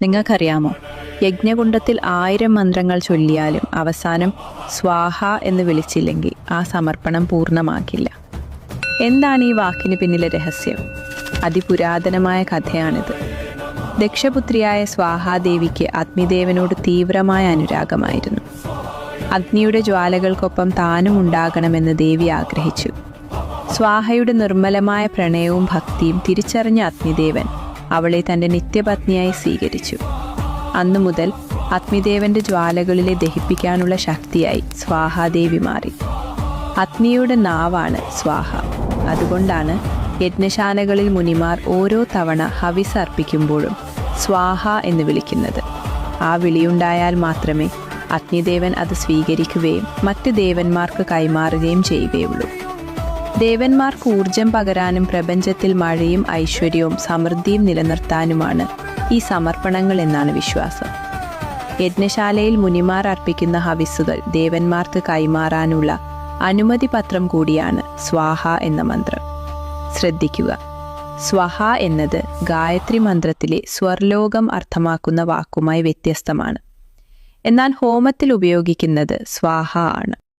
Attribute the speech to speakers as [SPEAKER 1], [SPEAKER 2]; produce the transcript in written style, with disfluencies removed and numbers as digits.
[SPEAKER 1] നിങ്ങൾക്കറിയാമോ, യജ്ഞകുണ്ഡത്തിൽ 1000 മന്ത്രങ്ങൾ ചൊല്ലിയാലും അവസാനം സ്വാഹ എന്ന് വിളിച്ചില്ലെങ്കിൽ ആ സമർപ്പണം പൂർണ്ണമാക്കില്ല. എന്താണ് ഈ വാക്കിന് പിന്നിലെ രഹസ്യം? അതിപുരാതനമായ കഥയാണിത്. ദക്ഷപുത്രിയായ സ്വാഹാദേവിക്ക് അഗ്നിദേവനോട് തീവ്രമായ അനുരാഗമായിരുന്നു. അഗ്നിയുടെ ജ്വാലകൾക്കൊപ്പം താനും ഉണ്ടാകണമെന്ന് ദേവി ആഗ്രഹിച്ചു. സ്വാഹയുടെ നിർമ്മലമായ പ്രണയവും ഭക്തിയും തിരിച്ചറിഞ്ഞ അഗ്നിദേവൻ അവളെ തൻ്റെ നിത്യപത്നിയായി സ്വീകരിച്ചു. അന്നു മുതൽ അഗ്നിദേവന്റെ ജ്വാലകളിലെ ദഹിപ്പിക്കാനുള്ള ശക്തിയായി സ്വാഹാദേവി മാറി. അഗ്നിയുടെ നാവാണ് സ്വാഹ. അതുകൊണ്ടാണ് യജ്ഞശാലകളിൽ മുനിമാർ ഓരോ തവണ ഹവിസ് അർപ്പിക്കുമ്പോഴും സ്വാഹ എന്ന് വിളിക്കുന്നത്. ആ വിളിയുണ്ടായാൽ മാത്രമേ അഗ്നിദേവൻ അത് സ്വീകരിക്കുകയും മറ്റ് ദേവന്മാർക്ക് കൈമാറുകയും ചെയ്യുകയുള്ളൂ. ദേവന്മാർക്ക് ഊർജം പകരാനും പ്രപഞ്ചത്തിൽ മഴയും ഐശ്വര്യവും സമൃദ്ധിയും നിലനിർത്താനുമാണ് ഈ സമർപ്പണങ്ങൾ എന്നാണ് വിശ്വാസം. യജ്ഞശാലയിൽ മുനിമാർ അർപ്പിക്കുന്ന ഹവിസ്സുകൾ ദേവന്മാർക്ക് കൈമാറാനുള്ള അനുമതി പത്രം കൂടിയാണ് സ്വാഹ എന്ന മന്ത്രം. ശ്രദ്ധിക്കുക, സ്വഹ എന്നത് ഗായത്രി മന്ത്രത്തിലെ സ്വർലോകം അർത്ഥമാക്കുന്ന വാക്കുമായി വ്യത്യസ്തമാണ്. എന്നാൽ ഹോമത്തിൽ ഉപയോഗിക്കുന്നത് സ്വാഹ ആണ്.